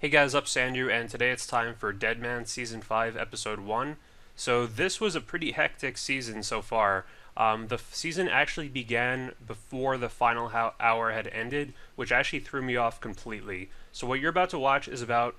Hey guys, up Sandrew, and today it's time for DEADMAN Season 5, Episode 1. So this was a pretty hectic season so far. The season actually began before the final hour had ended, which actually threw me off completely. So what you're about to watch is about,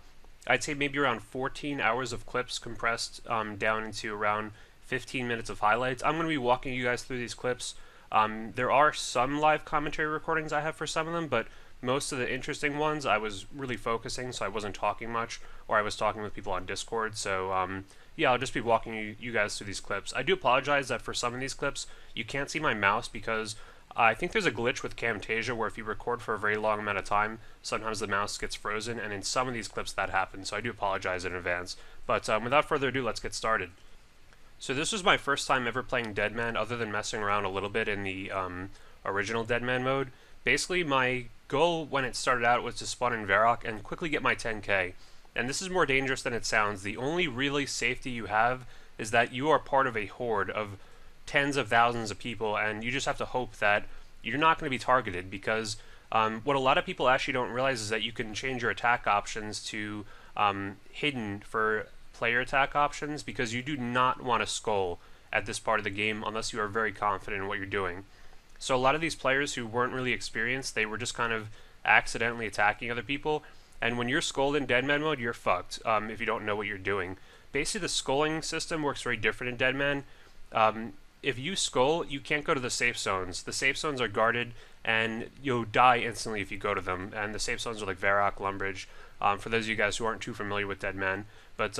I'd say maybe around 14 hours of clips compressed down into around 15 minutes of highlights. I'm going to be walking you guys through these clips. There are some live commentary recordings I have for some of them, but most of the interesting ones I was really focusing, so I wasn't talking much, or I was talking with people on Discord. So yeah, I'll just be walking you guys through these clips. I do apologize that for some of these clips you can't see my mouse because I think there's a glitch with Camtasia where if you record for a very long amount of time, sometimes the mouse gets frozen, and in some of these clips that happens, so I do apologize in advance. But without further ado, let's get started. So this was my first time ever playing DEADMAN, other than messing around a little bit in the original DEADMAN mode. Basically, my goal when it started out was to spawn in Varrock and quickly get my 10k. And this is more dangerous than it sounds. The only really safety you have is that you are part of a horde of tens of thousands of people, and you just have to hope that you're not going to be targeted, because what a lot of people actually don't realize is that you can change your attack options to hidden for player attack options, because you do not want to skull at this part of the game unless you are very confident in what you're doing. So a lot of these players who weren't really experienced, they were just kind of accidentally attacking other people, and when you're skulled in DEADMAN mode, you're fucked if you don't know what you're doing. Basically, the skulling system works very different in DEADMAN. If you skull, you can't go to the safe zones. The safe zones are guarded, and you'll die instantly if you go to them, and the safe zones are like Varrock, Lumbridge, for those of you guys who aren't too familiar with DEADMAN. But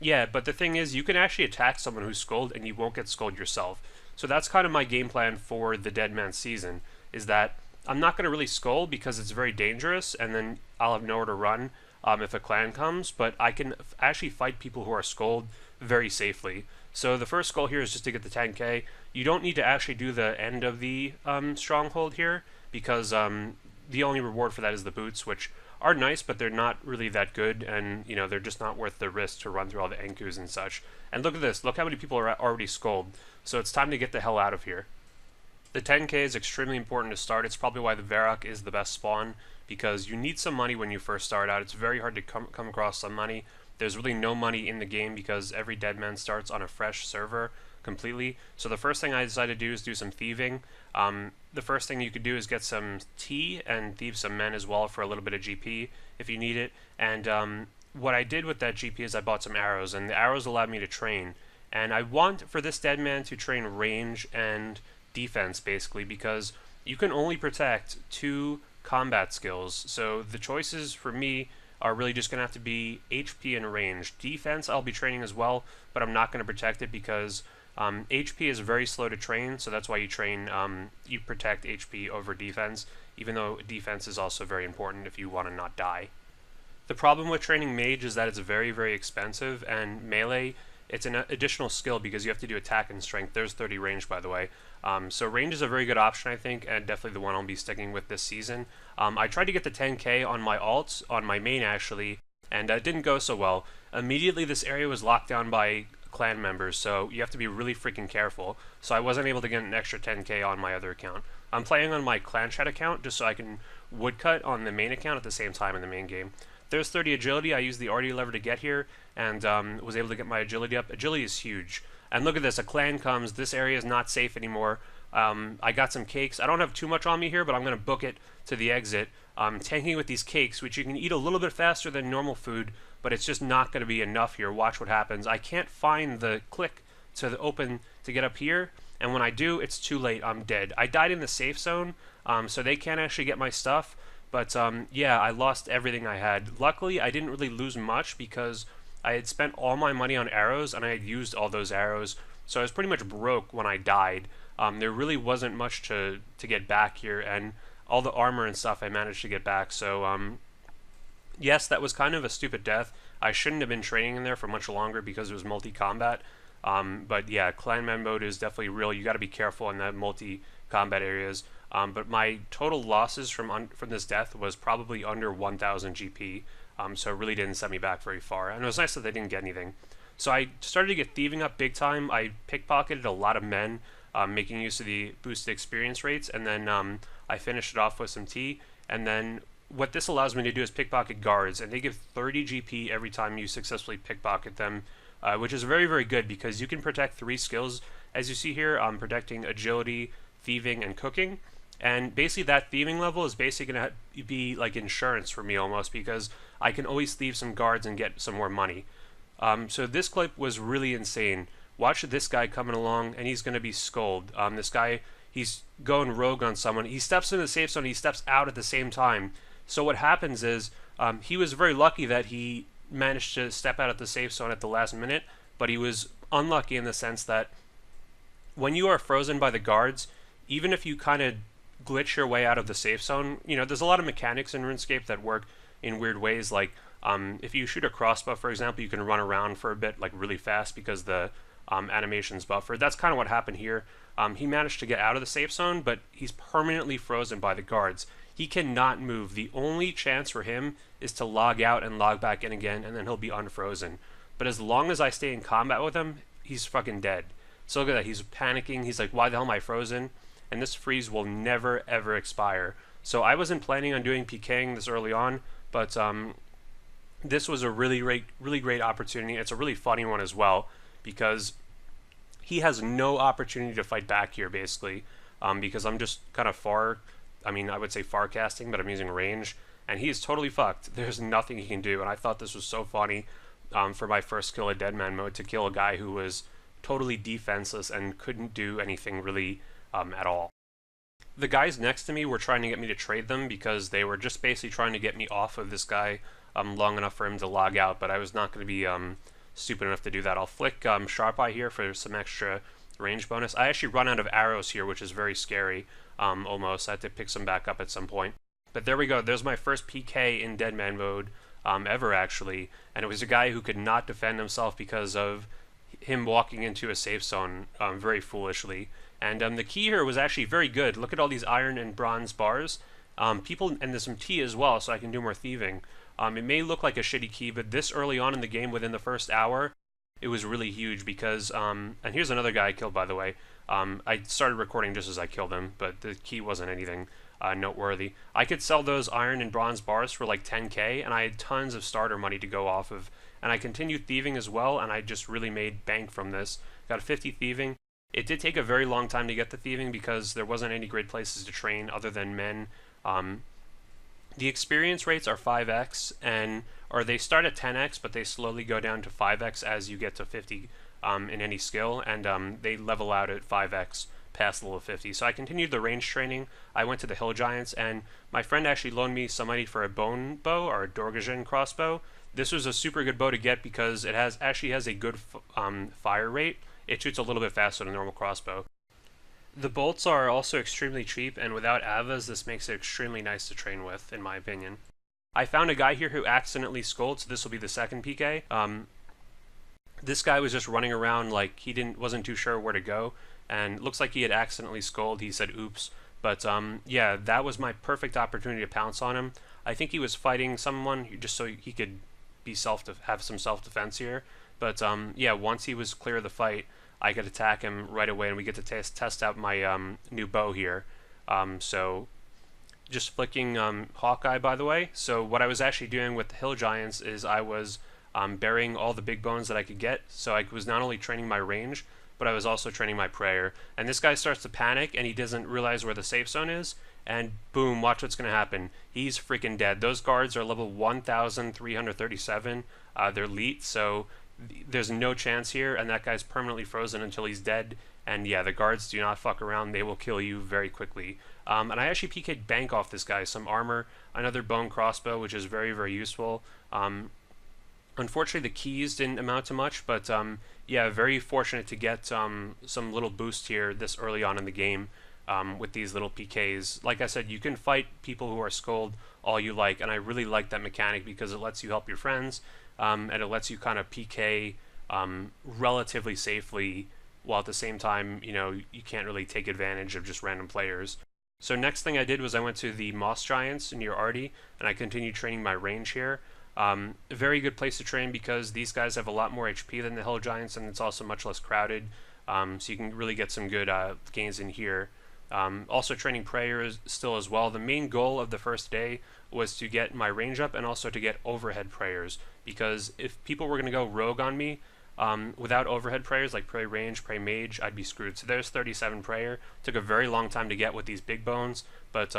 yeah, but the thing is, you can actually attack someone who's skulled, and you won't get skulled yourself. So that's kind of my game plan for the DEADMAN season, is that I'm not going to really skull because it's very dangerous, and then I'll have nowhere to run if a clan comes, but I can actually fight people who are skulled very safely. So the first goal here is just to get the 10k. You don't need to actually do the end of the stronghold here, because the only reward for that is the boots, which are nice, but they're not really that good, and you know, they're just not worth the risk to run through all the Enkus and such. And look at this, look how many people are already skulled. So it's time to get the hell out of here. The 10k is extremely important to start. It's probably why the Varrock is the best spawn, because you need some money when you first start out. It's very hard to come across some money. There's really no money in the game because every DEADMAN starts on a fresh server completely. So the first thing I decided to do is do some thieving. The first thing you could do is get some tea and thieve some men as well for a little bit of GP if you need it. And what I did with that GP is I bought some arrows, and the arrows allowed me to train. And I want for this DEADMAN to train range and defense, basically, because you can only protect 2 combat skills. So the choices for me are really just going to have to be HP and range. Defense I'll be training as well, but I'm not going to protect it because HP is very slow to train, so that's why you train, you protect HP over defense, even though defense is also very important if you want to not die. The problem with training mage is that it's very, very expensive, and melee, it's an additional skill because you have to do attack and strength. There's 30 range, by the way. So range is a very good option, I think, and definitely the one I'll be sticking with this season. I tried to get the 10k on my alts, on my main actually, and it didn't go so well. Immediately this area was locked down by clan members, so you have to be really freaking careful. So I wasn't able to get an extra 10k on my other account. I'm playing on my clan chat account just so I can woodcut on the main account at the same time in the main game. There's 30 agility. I used the RD lever to get here, and was able to get my agility up. Agility is huge. And look at this, a clan comes. This area is not safe anymore. I got some cakes. I don't have too much on me here, but I'm going to book it to the exit. Tanking with these cakes, which you can eat a little bit faster than normal food, but it's just not going to be enough here. Watch what happens. I can't find the click to open to get up here, and when I do, it's too late. I'm dead. I died in the safe zone, so they can't actually get my stuff. But yeah, I lost everything I had. Luckily, I didn't really lose much because I had spent all my money on arrows, and I had used all those arrows, so I was pretty much broke when I died. There really wasn't much to get back here, and all the armor and stuff I managed to get back. So yes, that was kind of a stupid death. I shouldn't have been training in there for much longer because it was multi-combat. But yeah, clanman mode is definitely real. You got to be careful in the multi-combat areas. But my total losses from this death was probably under 1,000 GP, so it really didn't set me back very far. And it was nice that they didn't get anything. So I started to get thieving up big time. I pickpocketed a lot of men, making use of the boosted experience rates, and then I finished it off with some tea. And then what this allows me to do is pickpocket guards, and they give 30 GP every time you successfully pickpocket them, which is very, very good because you can protect 3 skills, as you see here, protecting agility, thieving, and cooking. And basically that thieving level is basically going to be like insurance for me almost, because I can always thieve some guards and get some more money. So this clip was really insane. Watch this guy coming along, and he's going to be skulled. This guy, he's going rogue on someone. He steps in the safe zone, he steps out at the same time. So what happens is, he was very lucky that he managed to step out of the safe zone at the last minute, but he was unlucky in the sense that when you are frozen by the guards, even if you kind of glitch your way out of the safe zone, you know, there's a lot of mechanics in RuneScape that work in weird ways, like if you shoot a crossbow, for example, you can run around for a bit, like really fast, because the animation's buffered. That's kind of what happened here. He managed to get out of the safe zone, but he's permanently frozen by the guards. He cannot move. The only chance for him is to log out and log back in again, and then he'll be unfrozen. But as long as I stay in combat with him, he's fucking dead. So look at that. He's panicking. He's like, why the hell am I frozen? And this freeze will never, ever expire. So I wasn't planning on doing PKing this early on, but this was a really great opportunity. It's a really funny one as well, because he has no opportunity to fight back here, basically, because I'm just kind of far. I mean, I would say far casting, but I'm using range, and he is totally fucked. There's nothing he can do, and I thought this was so funny for my first kill of DEADMAN mode, to kill a guy who was totally defenseless and couldn't do anything really at all. The guys next to me were trying to get me to trade them because they were just basically trying to get me off of this guy long enough for him to log out, but I was not going to be stupid enough to do that. I'll flick Sharp Eye here for some extra range bonus. I actually run out of arrows here, which is very scary. Almost. I had to pick some back up at some point. But there we go. There's my first PK in DEADMAN mode ever, actually. And it was a guy who could not defend himself because of him walking into a safe zone very foolishly. And the key here was actually very good. Look at all these iron and bronze bars. And there's some tea as well, so I can do more thieving. It may look like a shitty key, but this early on in the game, within the first hour, it was really huge because, and here's another guy I killed, by the way. I started recording just as I killed him, but the key wasn't anything noteworthy. I could sell those iron and bronze bars for like 10k, and I had tons of starter money to go off of. And I continued thieving as well, and I just really made bank from this. Got 50 thieving. It did take a very long time to get the thieving because there wasn't any great places to train other than men. The experience rates are 5x, or they start at 10x, but they slowly go down to 5x as you get to 50 in any skill, and they level out at 5x past level 50. So I continued the range training. I went to the Hill Giants, and my friend actually loaned me some money for a bone bow, or a Dorgajan crossbow. This was a super good bow to get because it actually has a good fire rate. It shoots a little bit faster than a normal crossbow. The bolts are also extremely cheap, and without AVAs, this makes it extremely nice to train with, in my opinion. I found a guy here who accidentally skulled, so this will be the second PK. This guy was just running around like he wasn't too sure where to go, and looks like he had accidentally skulled. He said oops, but yeah, that was my perfect opportunity to pounce on him. I think he was fighting someone just so he could be have some self-defense here, but yeah, once he was clear of the fight, I could attack him right away, and we get to test out my new bow here. So just flicking Hawkeye, by the way. So what I was actually doing with the Hill Giants is I was burying all the big bones that I could get. So I was not only training my range, but I was also training my prayer. And this guy starts to panic, and he doesn't realize where the safe zone is. And boom, watch what's going to happen. He's freaking dead. Those guards are level 1,337. They're elite, so there's no chance here, and that guy's permanently frozen until he's dead. And yeah, the guards do not fuck around. They will kill you very quickly. And I actually PK'd bank off this guy. Some armor, another bone crossbow, which is very, very useful. Unfortunately, the keys didn't amount to much, but yeah, very fortunate to get some little boost here this early on in the game with these little PKs. Like I said, you can fight people who are skulled all you like, and I really like that mechanic because it lets you help your friends, and it lets you kind of PK relatively safely, while at the same time, you know, you can't really take advantage of just random players. So next thing I did was I went to the Moss Giants near Artie, and I continued training my range here. A very good place to train because these guys have a lot more HP than the Hill Giants, and it's also much less crowded, so you can really get some good gains in here. Also training prayers still as well. The main goal of the first day was to get my range up and also to get overhead prayers, because if people were going to go rogue on me, without overhead prayers like pray range, pray mage, I'd be screwed. So there's 37 prayer. Took a very long time to get with these big bones, but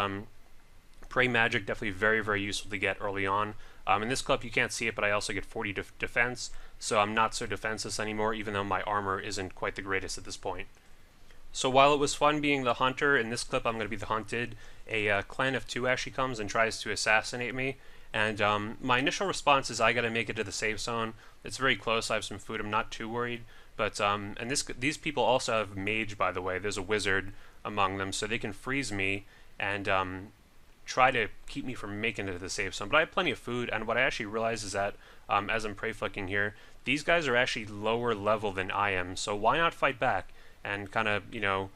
pray magic definitely very, very useful to get early on. In this clip you can't see it, but I also get 40 defense, so I'm not so defenseless anymore, even though my armor isn't quite the greatest at this point. So while it was fun being the hunter, in this clip I'm going to be the hunted. A clan of 2 actually comes and tries to assassinate me, and my initial response is I got to make it to the safe zone. It's very close, I have some food, I'm not too worried, but and these people also have mage, by the way. There's a wizard among them, so they can freeze me and try to keep me from making it to the safe zone. But I have plenty of food, and what I actually realize is that as I'm prey flicking here, these guys are actually lower level than I am, so why not fight back and kind of, you know,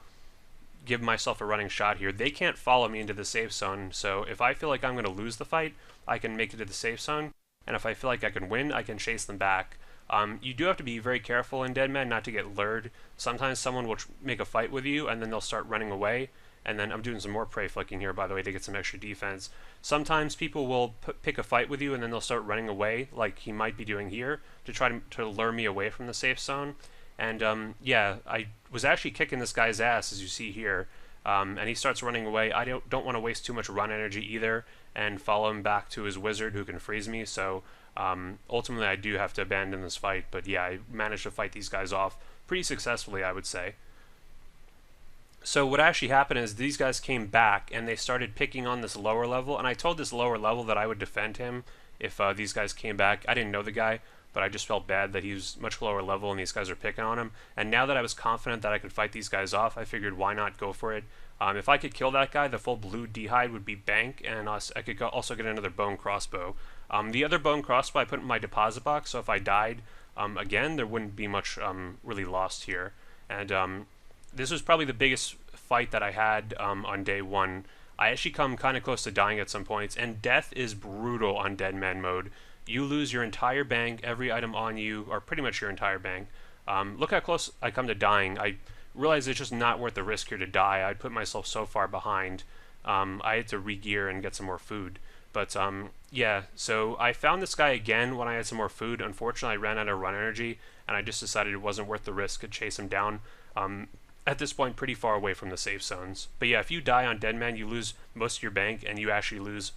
give myself a running shot here. They can't follow me into the safe zone, so if I feel like I'm going to lose the fight, I can make it to the safe zone, and if I feel like I can win, I can chase them back. You do have to be very careful in DEADMAN not to get lured. Sometimes someone will make a fight with you, and then they'll start running away, and then I'm doing some more prey flicking here, by the way, to get some extra defense. Sometimes people will pick a fight with you, and then they'll start running away, like he might be doing here, to try to lure me away from the safe zone. And yeah, I was actually kicking this guy's ass, as you see here, and he starts running away. I don't want to waste too much run energy either and follow him back to his wizard who can freeze me, so ultimately I do have to abandon this fight. But yeah, I managed to fight these guys off pretty successfully, I would say. So what actually happened is these guys came back and they started picking on this lower level, and I told this lower level that I would defend him if these guys came back. I didn't know the guy, but I just felt bad that he was much lower level and these guys are picking on him. And now that I was confident that I could fight these guys off, I figured why not go for it. If I could kill that guy, the full blue D-hide would be bank, and I could also get another bone crossbow. The other bone crossbow I put in my deposit box, so if I died again, there wouldn't be much really lost here. And this was probably the biggest fight that I had on day one. I actually come kind of close to dying at some points, and death is brutal on DEADMAN mode. You lose your entire bank, every item on you, or pretty much your entire bank. Look how close I come to dying. I realize it's just not worth the risk here to die. I'd put myself so far behind. I had to re-gear and get some more food. But yeah, so I found this guy again when I had some more food. Unfortunately, I ran out of run energy, and I just decided it wasn't worth the risk to chase him down. At this point, pretty far away from the safe zones. But yeah, if you die on DEADMAN, you lose most of your bank, and you actually lose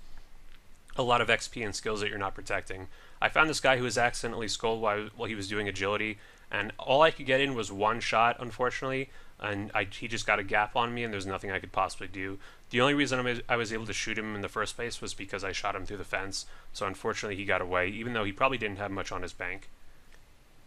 a lot of XP and skills that you're not protecting. I found this guy who was accidentally skulled while he was doing agility, and all I could get in was one shot, unfortunately, and he just got a gap on me, and there's nothing I could possibly do. The only reason I was able to shoot him in the first place was because I shot him through the fence, so unfortunately he got away, even though he probably didn't have much on his bank.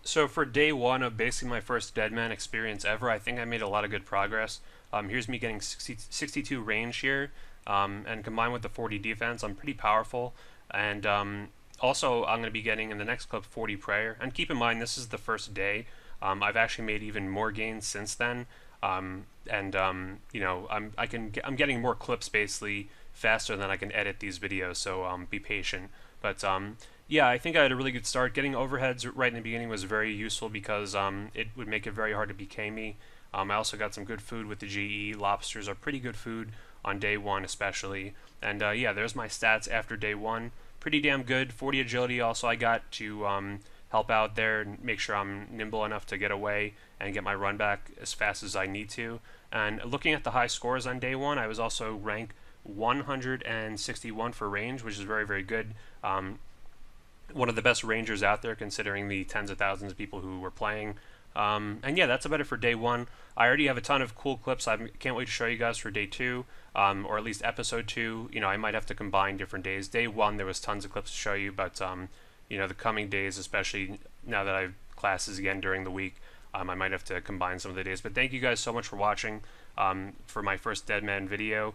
So for day one of basically my first DEADMAN experience ever, I think I made a lot of good progress. Here's me getting 62 range here, and combined with the 40 defense, I'm pretty powerful. And also, I'm going to be getting in the next clip 40 prayer. And keep in mind, this is the first day. I've actually made even more gains since then. You know, I'm getting more clips basically faster than I can edit these videos. So be patient. But yeah, I think I had a really good start. Getting overheads right in the beginning was very useful because it would make it very hard to BK me. I also got some good food with the GE. Lobsters are pretty good food on day one especially. And yeah, there's my stats after day one. Pretty damn good. 40 agility also I got to help out there and make sure I'm nimble enough to get away and get my run back as fast as I need to. And looking at the high scores on day one, I was also ranked 161 for range, which is very, very good. One of the best rangers out there considering the tens of thousands of people who were playing. And yeah, that's about it for day one. I already have a ton of cool clips. I can't wait to show you guys for day two, or at least episode 2. You know, I might have to combine different days. Day 1, there was tons of clips to show you, but you know, the coming days, especially now that I have classes again during the week, I might have to combine some of the days. But thank you guys so much for watching for my first DEADMAN video.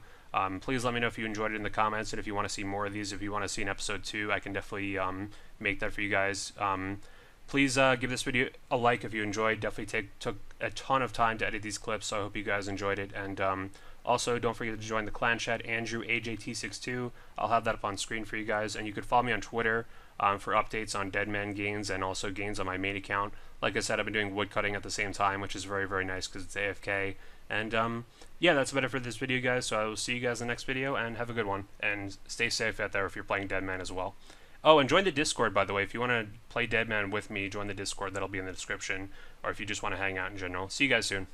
Please let me know if you enjoyed it in the comments, and if you want to see more of these, if you want to see an episode 2, I can definitely make that for you guys. Please give this video a like if you enjoyed. Definitely took a ton of time to edit these clips, so I hope you guys enjoyed it. And Also, don't forget to join the clan chat, Andrew AJT62. I'll have that up on screen for you guys, and you could follow me on Twitter for updates on Deadman gains and also gains on my main account. Like I said, I've been doing woodcutting at the same time, which is very, very nice because it's AFK. And yeah, that's about it for this video, guys. So I will see you guys in the next video, and have a good one. And stay safe out there if you're playing Deadman as well. Oh, and join the Discord, by the way. If you want to play Deadman with me, join the Discord. That'll be in the description. Or if you just want to hang out in general. See you guys soon.